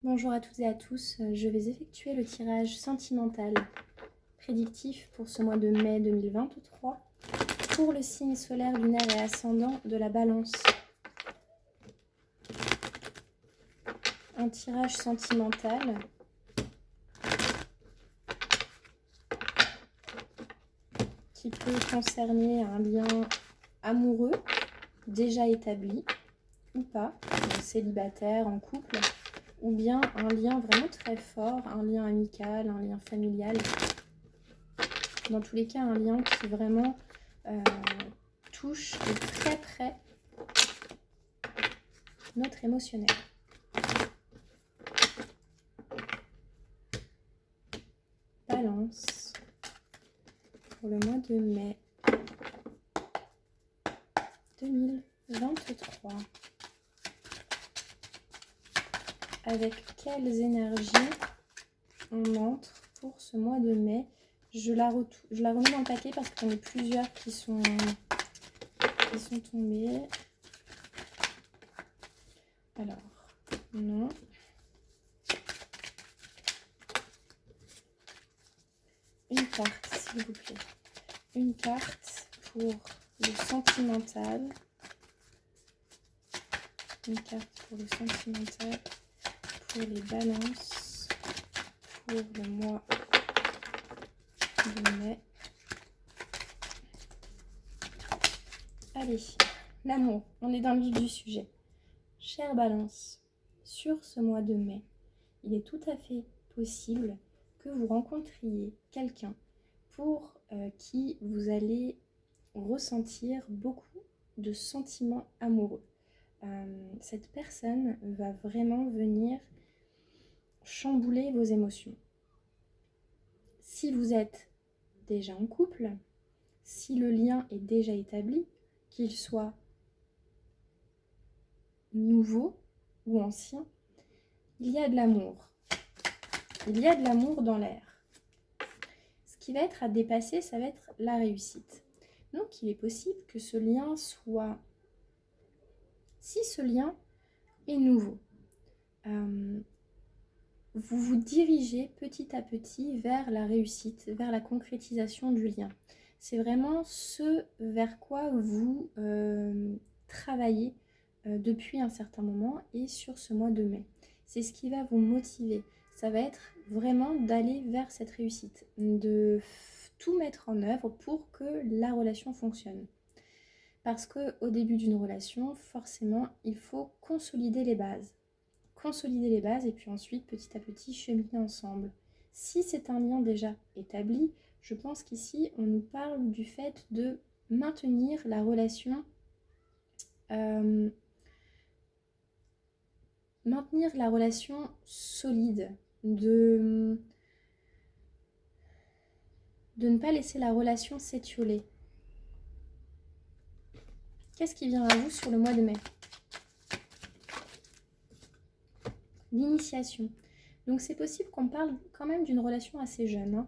Bonjour à toutes et à tous, je vais effectuer le tirage sentimental prédictif pour ce mois de mai 2023 pour le signe solaire, lunaire et ascendant de la Balance. Un tirage sentimental qui peut concerner un lien amoureux déjà établi ou pas, célibataire, en couple, ou bien un lien vraiment très fort, un lien amical, un lien familial. Dans tous les cas, un lien qui vraiment touche de très près notre émotionnel. Balance pour le mois de mai 2023. Avec quelles énergies on entre pour ce mois de mai? Je la remets dans le paquet parce qu'il y en a plusieurs qui sont tombés. Alors, non. Une carte, s'il vous plaît. Une carte pour le sentimental. Une carte pour le sentimental, pour les balances, pour le mois de mai. Allez, l'amour, on est dans le vif du sujet. Chère Balance, sur ce mois de mai, il est tout à fait possible que vous rencontriez quelqu'un pour qui vous allez ressentir beaucoup de sentiments amoureux. Cette personne va vraiment venir chambouler vos émotions. Si vous êtes déjà en couple, si le lien est déjà établi, qu'il soit nouveau ou ancien, il y a de l'amour. Il y a de l'amour dans l'air. Ce qui va être à dépasser, ça va être la réussite. Donc il est possible que ce lien soit... Si ce lien est nouveau, vous vous dirigez petit à petit vers la réussite, vers la concrétisation du lien. C'est vraiment ce vers quoi vous travaillez depuis un certain moment et sur ce mois de mai. C'est ce qui va vous motiver. Ça va être vraiment d'aller vers cette réussite, de tout mettre en œuvre pour que la relation fonctionne. Parce qu'au début d'une relation, forcément, il faut consolider les bases. Consolider les bases et puis ensuite, petit à petit, cheminer ensemble. Si c'est un lien déjà établi, je pense qu'ici, on nous parle du fait de maintenir la relation solide, de ne pas laisser la relation s'étioler. Qu'est-ce qui vient à vous sur le mois de mai? L'initiation. Donc c'est possible qu'on parle quand même d'une relation assez jeune.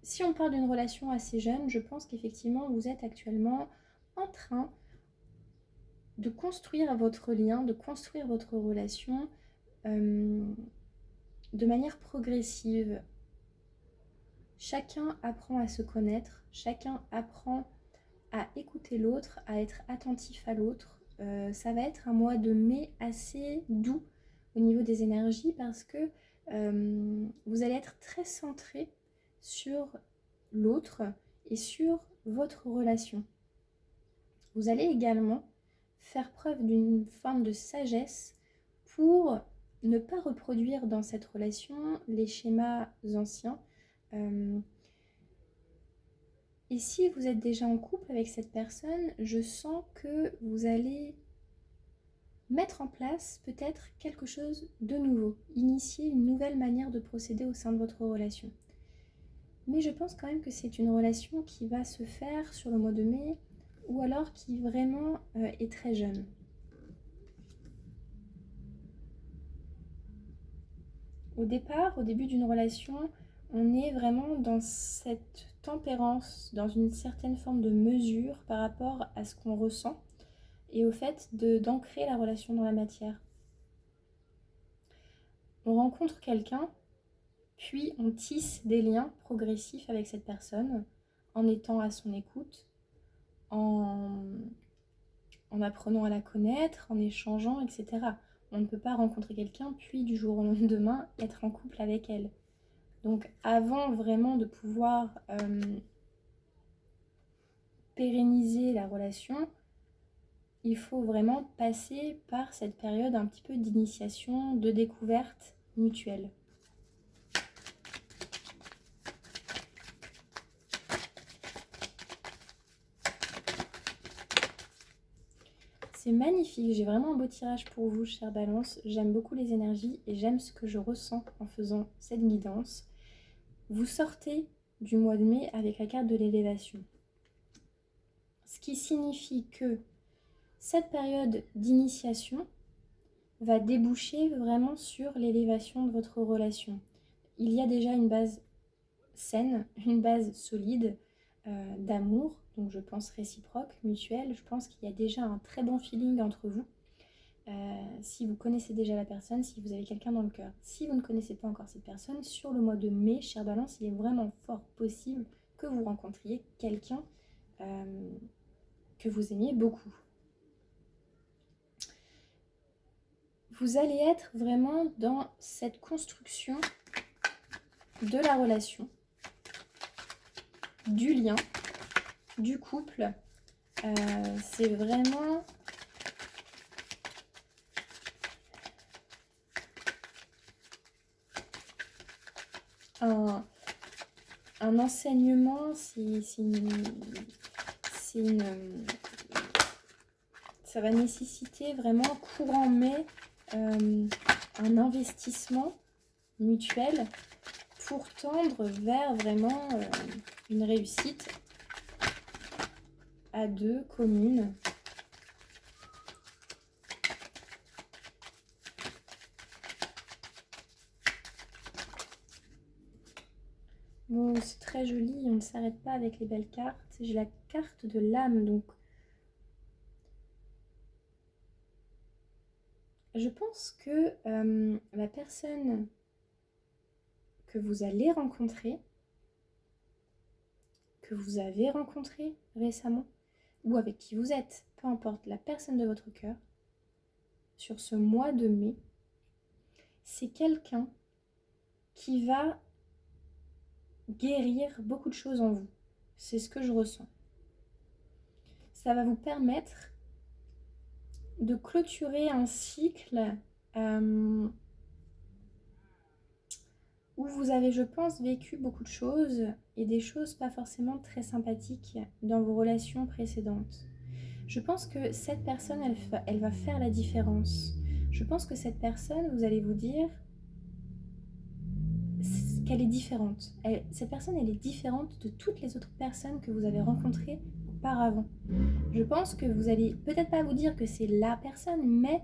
Si on parle d'une relation assez jeune, je pense qu'effectivement vous êtes actuellement en train de construire votre lien, de construire votre relation de manière progressive. Chacun apprend à se connaître, chacun apprend à écouter l'autre, à être attentif à l'autre. Ça va être un mois de mai assez doux au niveau des énergies parce que vous allez être très centré sur l'autre et sur votre relation. Vous allez également faire preuve d'une forme de sagesse pour ne pas reproduire dans cette relation les schémas anciens. Et si vous êtes déjà en couple avec cette personne, je sens que vous allez mettre en place peut-être quelque chose de nouveau, initier une nouvelle manière de procéder au sein de votre relation. Mais je pense quand même que c'est une relation qui va se faire sur le mois de mai ou alors qui vraiment est très jeune. Au départ, au début d'une relation, on est vraiment dans cette tempérance, dans une certaine forme de mesure par rapport à ce qu'on ressent et au fait d'ancrer la relation dans la matière. on rencontre quelqu'un, puis on tisse des liens progressifs avec cette personne en étant à son écoute, en apprenant à la connaître, en échangeant, etc. On ne peut pas rencontrer quelqu'un, puis du jour au lendemain, être en couple avec elle. Donc avant vraiment de pouvoir pérenniser la relation, il faut vraiment passer par cette période un petit peu d'initiation, de découverte mutuelle. C'est magnifique, j'ai vraiment un beau tirage pour vous, chère Balance. J'aime beaucoup les énergies et j'aime ce que je ressens en faisant cette guidance. Vous sortez du mois de mai avec la carte de l'élévation. Ce qui signifie que cette période d'initiation va déboucher vraiment sur l'élévation de votre relation. Il y a déjà une base saine, une base solide d'amour, donc je pense réciproque, mutuelle. Je pense qu'il y a déjà un très bon feeling entre vous. Si vous connaissez déjà la personne, si vous avez quelqu'un dans le cœur. Si vous ne connaissez pas encore cette personne, sur le mois de mai, chère Balance, il est vraiment fort possible que vous rencontriez quelqu'un que vous aimiez beaucoup. Vous allez être vraiment dans cette construction de la relation, du lien, du couple. C'est vraiment un enseignement, ça va nécessiter vraiment courant mai un investissement mutuel pour tendre vers vraiment une réussite à deux commune. Bon, c'est très joli, on ne s'arrête pas avec les belles cartes. J'ai la carte de l'âme, donc je pense que la personne que vous allez rencontrer, que vous avez rencontré récemment, ou avec qui vous êtes, peu importe, la personne de votre cœur, sur ce mois de mai, c'est quelqu'un qui va guérir beaucoup de choses en vous. C'est ce que je ressens. Ça va vous permettre de clôturer un cycle où vous avez, je pense, vécu beaucoup de choses et des choses pas forcément très sympathiques dans vos relations précédentes. Je pense que cette personne, elle va faire la différence. Je pense que cette personne, vous allez vous dire qu'elle est différente. Cette personne, elle est différente de toutes les autres personnes que vous avez rencontrées auparavant. Je pense que vous allez peut-être pas vous dire que c'est la personne, mais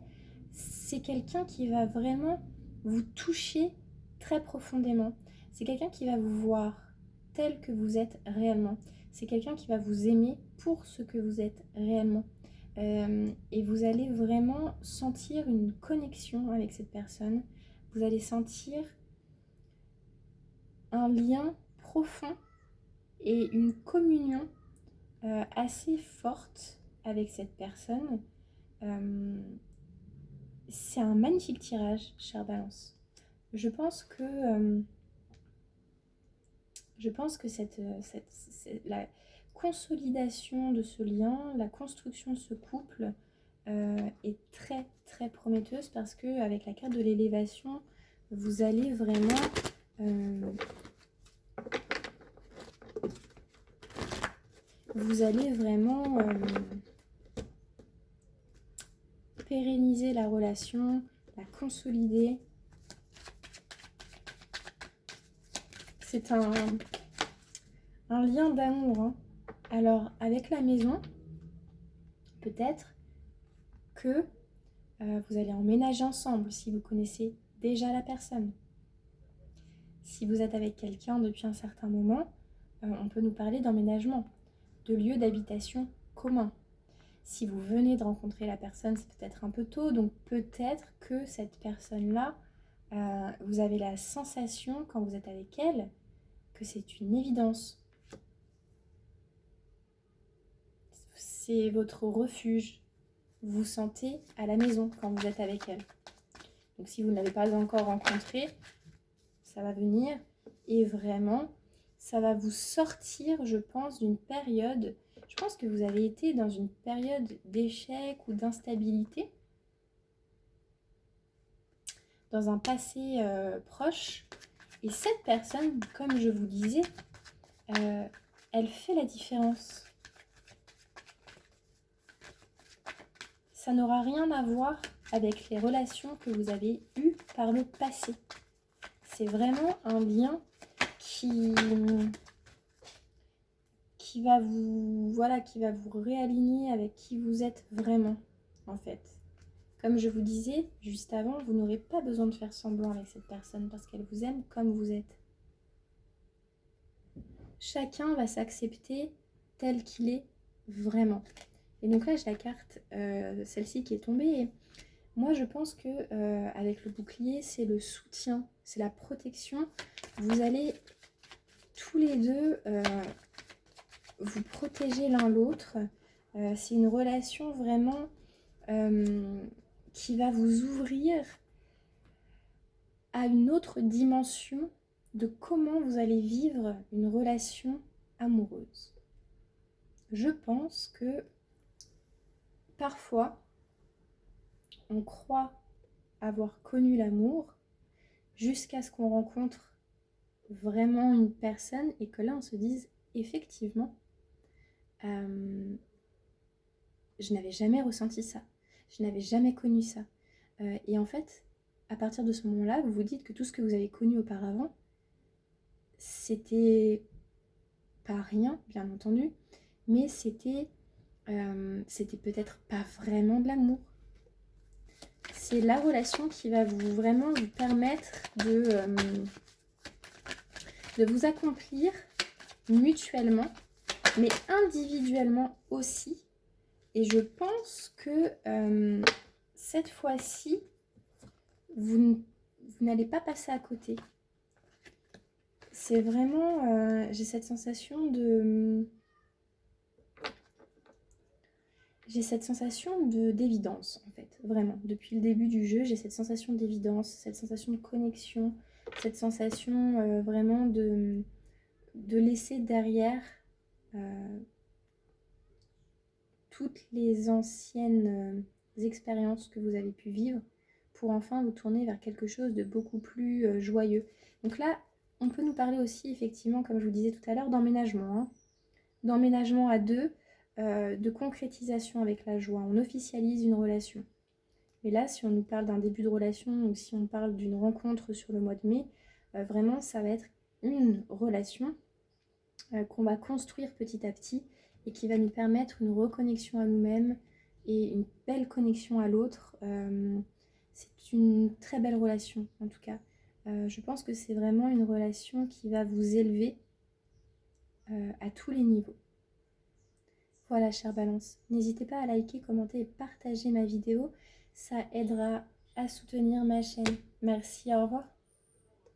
c'est quelqu'un qui va vraiment vous toucher très profondément. C'est quelqu'un qui va vous voir tel que vous êtes réellement. C'est quelqu'un qui va vous aimer pour ce que vous êtes réellement. Et vous allez vraiment sentir une connexion avec cette personne. Vous allez sentir un lien profond et une communion assez forte avec cette personne. C'est un magnifique tirage, chère Balance. Je pense que la consolidation de ce lien, la construction de ce couple est très très prometteuse parce que avec la carte de l'élévation, vous allez vraiment pérenniser la relation, la consolider. C'est un lien d'amour. Hein. Alors, avec la maison, peut-être que vous allez emménager ensemble si vous connaissez déjà la personne. Si vous êtes avec quelqu'un depuis un certain moment, on peut nous parler d'emménagement, de lieu d'habitation commun. Si vous venez de rencontrer la personne, c'est peut-être un peu tôt, donc peut-être que cette personne-là vous avez la sensation, quand vous êtes avec elle, que c'est une évidence. C'est votre refuge. Vous vous sentez à la maison quand vous êtes avec elle. Donc si vous ne l'avez pas encore rencontrée, ça va venir et vraiment, ça va vous sortir, je pense, d'une période. Je pense que vous avez été dans une période d'échec ou d'instabilité, dans un passé proche. Et cette personne, comme je vous disais, elle fait la différence. Ça n'aura rien à voir avec les relations que vous avez eues par le passé. C'est vraiment un lien qui va vous, voilà, qui va vous réaligner avec qui vous êtes vraiment, en fait. Comme je vous disais juste avant, vous n'aurez pas besoin de faire semblant avec cette personne parce qu'elle vous aime comme vous êtes. Chacun va s'accepter tel qu'il est vraiment. Et donc là, j'ai la carte, celle-ci qui est tombée. Et moi, je pense que avec le bouclier, c'est le soutien, c'est la protection. Vous allez tous les deux vous protéger l'un l'autre. C'est une relation vraiment qui va vous ouvrir à une autre dimension de comment vous allez vivre une relation amoureuse. Je pense que parfois, on croit avoir connu l'amour jusqu'à ce qu'on rencontre vraiment une personne et que là, on se dise effectivement, je n'avais jamais ressenti ça, je n'avais jamais connu ça. Et en fait, à partir de ce moment-là, vous vous dites que tout ce que vous avez connu auparavant, c'était pas rien, bien entendu, mais c'était peut-être pas vraiment de l'amour. C'est la relation qui va vraiment vous permettre de vous accomplir mutuellement, mais individuellement aussi. Et je pense que cette fois-ci, vous n'allez pas passer à côté. C'est vraiment, j'ai cette sensation d'évidence, en fait, vraiment. Depuis le début du jeu, j'ai cette sensation d'évidence, cette sensation de connexion, cette sensation vraiment de laisser derrière toutes les anciennes expériences que vous avez pu vivre pour enfin vous tourner vers quelque chose de beaucoup plus joyeux. Donc là, on peut nous parler aussi, effectivement, comme je vous disais tout à l'heure, d'emménagement. Hein. D'emménagement à deux, de concrétisation avec la joie. On officialise une relation. Mais là, si on nous parle d'un début de relation ou si on parle d'une rencontre sur le mois de mai, vraiment, ça va être une relation qu'on va construire petit à petit et qui va nous permettre une reconnexion à nous-mêmes et une belle connexion à l'autre. C'est une très belle relation, en tout cas. Je pense que c'est vraiment une relation qui va vous élever à tous les niveaux. Voilà, chère Balance. N'hésitez pas à liker, commenter et partager ma vidéo. Ça aidera à soutenir ma chaîne. Merci, au revoir.